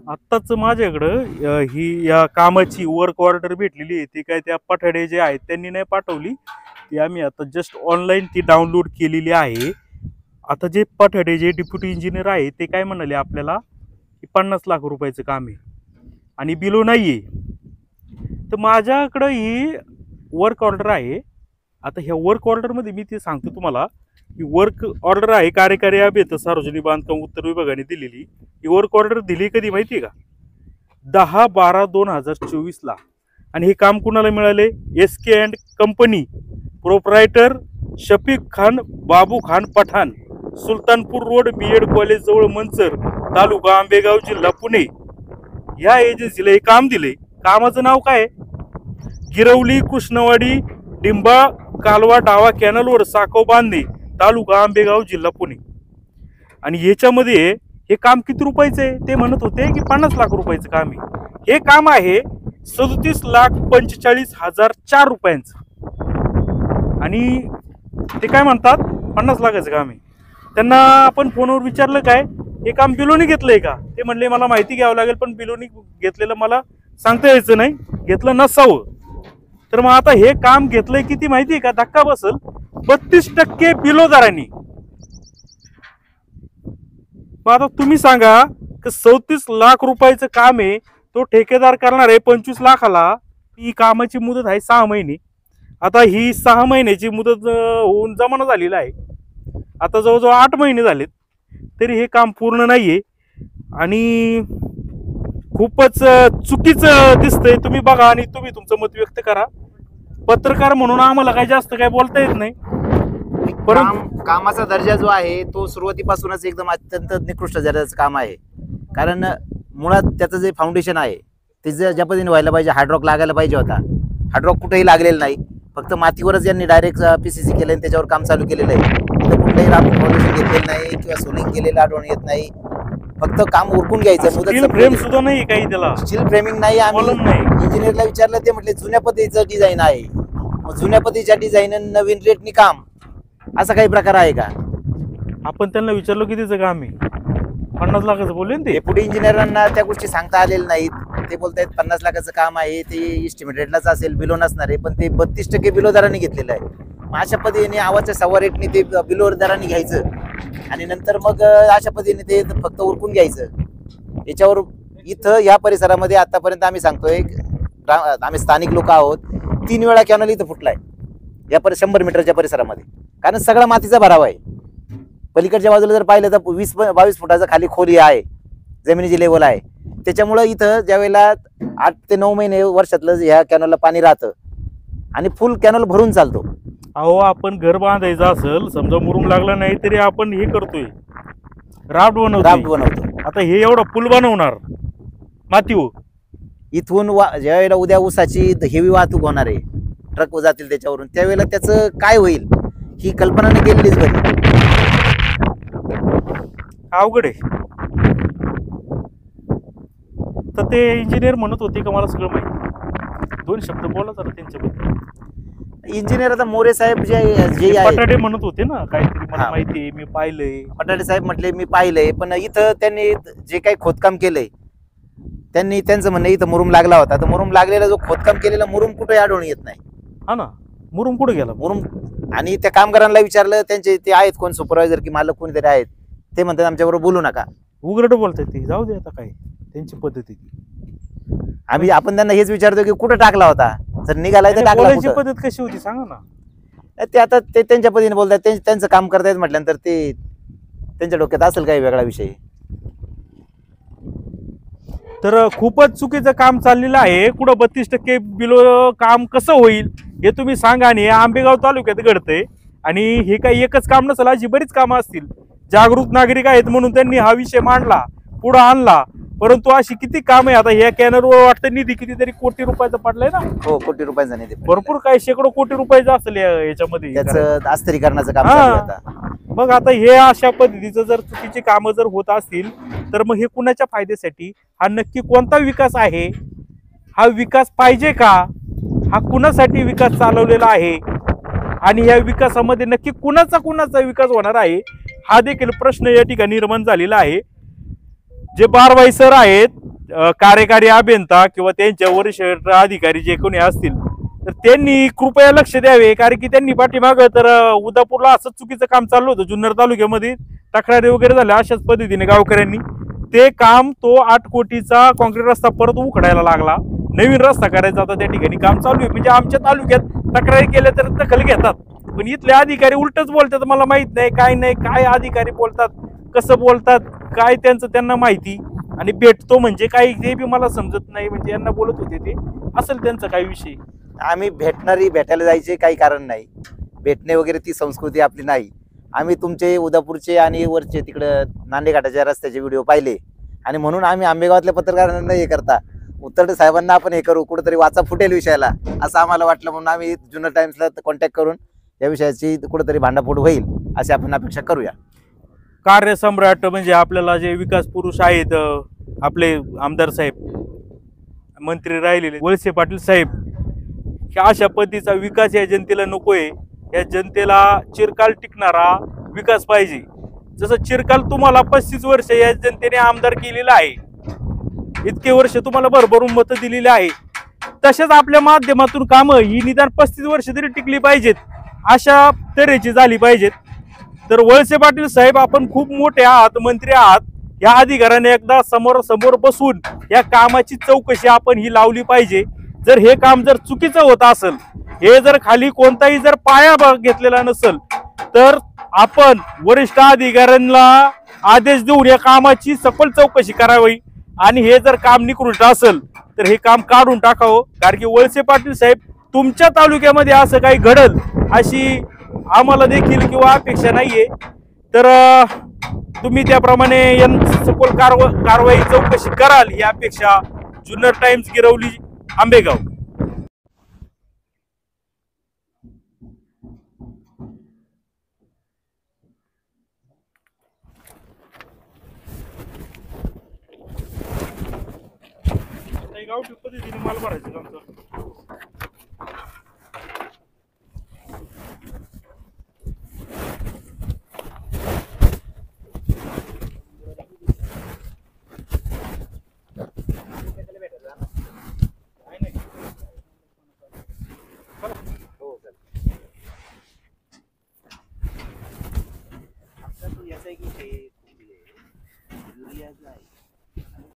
आत्ताच माझ्याकडं ही या कामाची वर्क ऑर्डर भेटलेली आहे. ती काय त्या पठाडे जे आहेत त्यांनी नाही पाठवली, ती आम्ही आता जस्ट ऑनलाईन ती डाउनलोड केलेली आहे. आता जे पठाडे जे डेप्युटी इंजिनियर आहे ते काय म्हणाले आपल्याला की 50 लाख रुपयाचं काम आहे आणि बिलो नाही आहे. तर माझ्याकडं ही वर्क ऑर्डर आहे. आता ह्या वर्क ऑर्डरमध्ये मी ते सांगतो तुम्हाला, ही वर्क ऑर्डर आहे कार्यकारी अभियंता सार्वजनिक बांधकाम उत्तर विभागाने दिलेली. ही वर्क ऑर्डर दिली कधी माहिती आहे का? 10/12/2024 आणि हे काम कुणाला मिळाले? SK and company, proprietor Shafiq Khan Babu Khan Pathan, Sultanpur road, BEd college जवळ मंचर, तालुका आंबेगाव, जिल्हा पुणे. या एजन्सीला हे काम दिले. कामाचं नाव काय? गिरवली कृष्णवाडी डिंबा कालवा डावा कॅनलवर साखव बांधणे, तालुका आंबेगाव, जिल्हा पुणे. आणि याच्यामध्ये हे काम किती रुपयाचं आहे? ते म्हणत होते की 50 लाख रुपयाचं काम आहे. हे काम आहे 37,45,004 रुपयांचं. आणि ते काय म्हणतात 50 लाखाचं काम आहे. त्यांना आपण फोनवर विचारलं काय हे काम बिलोनी घेतलंय का? ते म्हणले मला माहिती घ्यावं लागेल, पण बिलोनी घेतलेलं मला सांगता यायचं नाही, घेतलं नसावं. तर मग आता हे काम घेतलंय किती माहिती आहे का? धक्का बसल 32% बिलो दरांनी. मग आता तुम्ही सांगा की 37 लाख रुपयाचं काम आहे, तो ठेकेदार करणार आहे 25 लाखाला. ही कामाची मुदत आहे 6 महिने. आता ही 6 महिन्याची मुदत होऊन जमाना झालेला आहे. आता जवळजवळ 8 महिने झालेत तरी हे काम पूर्ण नाहीये आणि खूपच चुकीचं दिसतंय. तुम्ही बघा आणि तुम्ही तुमचं मत व्यक्त करा. पत्रकार म्हणून आम्हाला काही जास्त काय बोलता येत नाही. कामाचा दर्जा जो आहे तो सुरुवातीपासूनच एकदम अत्यंत निकृष्ट दर्जाचं काम आहे. कारण मुळात त्याचं जे फाउंडेशन आहे ते ज्या पद्धतीने व्हायला पाहिजे, हार्डरॉक लागायला पाहिजे होता. हार्डरॉक कुठेही लागलेलं नाही, फक्त मातीवरच यांनी डायरेक्ट PCC केलं आणि त्याच्यावर काम चालू केलेलं आहे. तिथं कुठलंही फाउंडेशन घेतलेलं नाही किंवा सोलिंग केलेलं आढळून येत नाही. फक्त काम उरकून घ्यायचं. स्टील फ्रेम सुद्धा नाही काही, त्याला स्टील फ्रेमिंग नाही. आम्ही इंजिनियरला विचारलं, ते म्हटले जुन्या पद्धतीचं डिझाईन आहे. मग जुन्या पद्धतीच्या डिझाईन नवीन रेटनी काम, असा काही प्रकार आहे का? आपण त्यांना विचारलो की त्याचं काम आहे 50 लाखाचं बोलले ते. डेप्युटी इंजिनियरांना त्या गोष्टी सांगता आलेल्या नाहीत. ते बोलतायत 50 लाखाचं काम आहे, ते इस्टिमेटेडलाच असेल, बिलो नसणार आहे. पण ते 32% बिलो दराने घेतलेलं आहे. मग अशा पद्धतीने आवाजच्या 1.25 रेटने ते बिलो दराने घ्यायचं आणि नंतर मग अशा पद्धतीने ते फक्त उरकून घ्यायचं. याच्यावर इथं या परिसरामध्ये आतापर्यंत आम्ही सांगतोय, आम्ही स्थानिक लोक आहोत, 3 वेळा कॅनल इथं फुटलाय या 100 मीटरच्या परिसरामध्ये. कारण सगळा मातीचा भराव आहे. पलीकडच्या बाजूला जर पाहिलं तर 20-22 फुटाचा खाली खोली आहे, जमिनीची लेवल आहे. त्याच्यामुळं इथं ज्यावेळेला 8 ते 9 महिने वर्षातलं ह्या कॅनलला पाणी राहतं आणि फुल कॅनल भरून चालतो. अहो, आपण घर बांधायचं असेल, समजा मुरुम लागला नाही तरी आपण हे करतोय, राफ्ट बनवतो. आता हे एवढा पूल बनवणार मातीवर, इथून ज्यावेळेला उद्या ऊसाची हेवी वाहतूक होणार आहे, ट्रक जातील त्याच्यावरून, त्यावेळेला त्याचं काय होईल ही कल्पनाने केलेलीच बरी. अवघड आहे. तर ते इंजिनियर म्हणत होते का मला सगळं माहिती. 2 शब्द बोला जरा त्यांच्याबद्दल. इंजिनियर आता मोरे साहेब जे पटाडे म्हणत होते ना काहीतरी, मला माहिती आहे, मी पाहिलंय. पटाडे साहेब म्हटले मी पाहिलंय, पण इथं त्यांनी जे काही खोदकाम केलंय त्यांचं म्हणणं इथं मुरुम लागला होता. तर मुरुम लागलेला जो खोदकाम केलेला मुरुम कुठे आढळून येत नाही. हा ना, मुरुम कुठे गेला मुरुम? आणि त्या कामगारांना विचारलं, त्यांचे ते आहेत कोण सुपरवायझर की मालक कोणीतरी आहेत, ते म्हणतात आमच्याबरोबर बोलू नका. उघड बोलतात ते, जाऊ दे आता, काय त्यांची पद्धती. आपण त्यांना हेच विचारतो की कुठे टाकला होता, जर निघालाय तर टाकला. पद्धत कशी होती सांगा ना. ते आता ते त्यांच्या पद्धतीने बोलतात, त्यांचं काम करतायत म्हटल्यानंतर ते त्यांच्या डोक्यात असेल काही वेगळा विषय. तर खूपच चुकीचं काम चाललेलं आहे. कुठं 32% बिलो काम कसं होईल हे तुम्ही सांगा. आणि आंबेगाव तालुक्यात घडतंय आणि हे काही एकच काम नसेल, अशी बरीच कामं असतील. जागृत नागरिक आहेत म्हणून त्यांनी हा विषय मांडला, पुढे आणला, परंतु अशी किती काम आहे. आता या कॅनलवर वाटतं निधी कितीतरी कोटी रुपयाचा पडलाय ना. हो, कोटी रुपयाचा निधी, भरपूर काय शेकडो कोटी रुपयाचा असेल याच्यामध्ये. त्याचं अस्थिरीकरणाचं काम चालू आहे आता. मग आता हे अशा पद्धतीचं जर चुकीची कामं जर होत असतील तर मग हे कुणाच्या फायद्यासाठी? हा नक्की कोणता विकास आहे? हा विकास पाहिजे का? हा कुणासाठी विकास चालवलेला आहे? आणि या विकासामध्ये नक्की कुणाचा विकास होणार आहे हा देखील प्रश्न या ठिकाणी निर्माण झालेला आहे. जे बारवाई सर आहेत कार्यकारी अभियंता किंवा त्यांच्या वरिष्ठ अधिकारी जे कोणी असतील तर त्यांनी कृपया लक्ष द्यावे, कारण की त्यांनी पाठीमागं तर उदापूरला असंच चुकीचं काम चाललं होतं. जुन्नर तालुक्यामध्ये तक्रारी वगैरे झाल्या अशाच पद्धतीने गावकऱ्यांनी ते काम, तो 8 कोटीचा कॉन्क्रीट रस्ता परत उखडायला लागला, नवीन रस्ता करायचा. आता त्या ठिकाणी काम चालू आहे. म्हणजे आमच्या तालुक्यात तक्रारी केल्या तर दखल घेतात, पण इथले अधिकारी उलटच बोलतात. मला माहित नाही काय अधिकारी बोलतात, कसं बोलतात, काय त्यांचं त्यांना माहिती. आणि भेटतो म्हणजे काय ते बी मला समजत नाही. म्हणजे यांना बोलत होते ते असेल त्यांचा काही विषय. आम्ही भेटायला जायचे काही कारण नाही, भेटणे वगैरे ती संस्कृती आपली नाही. आम्ही तुमचे उदापूरचे आणि वरचे तिकडं नांदेघाटाच्या रस्त्याचे व्हिडिओ पाहिले आणि म्हणून आम्ही आंबेगावातल्या पत्रकारांना हे करता उत्तरडे साहेबांना आपण हे करू, कुठेतरी वाचा फुटेल विषयाला असं आम्हाला वाटलं, म्हणून आम्ही जुन्नर टाइम्सला कॉन्टॅक्ट करून या विषयाची कुठेतरी भांडाफोड होईल अशी आपण अपेक्षा करूया. कार्यसम्राट म्हणजे आपल्याला जे विकास पुरुष आहेत, आपले आमदार साहेब, मंत्री राहिलेले वळसे पाटील साहेब, अशा पद्धतीचा विकास या जनतेला नकोय. या जनतेला चिरकाल टिकणारा विकास पाहिजे. जसं चिरकाल तुम्हाला 35 वर्ष या जनतेने आमदार केलेला आहे, इतके वर्ष तुम्हाला भरभरून मतं दिलेली आहे, तसेच आपल्या माध्यमातून कामं ही निदान 35 वर्ष तरी टिकली पाहिजेत, अशा तऱ्हेची झाली पाहिजेत. तर वळसे पाटील साहेब, आपण खूप मोठे आहात, मंत्री आहात, या अधिकाऱ्याने एकदा समोर बसून या कामाची चौकशी आपण ही लावली पाहिजे. जर हे काम जर चुकीचं होत असेल, हे जर खाली कोणताही जर पाया घेतलेला नसेल, तर आपण वरिष्ठ अधिकाऱ्यांना आदेश देऊन या कामाची सखोल चौकशी करावी. आणि हे जर काम निकृष्ट असेल तर हे काम काढून टाकावं. कारण की वळसे पाटील साहेब, तुमच्या तालुक्यामध्ये असं काही घडल अशी आम्हाला देखील किंवा अपेक्षा नाहीये. तर तुम्ही त्याप्रमाणे सखोल कारवाई चौकशी कराल ही अपेक्षा. जुन्नर टाइम्स, गिरवली, आंबेगाव. गावठी पद्धतीने माल भरायचं काम चालू.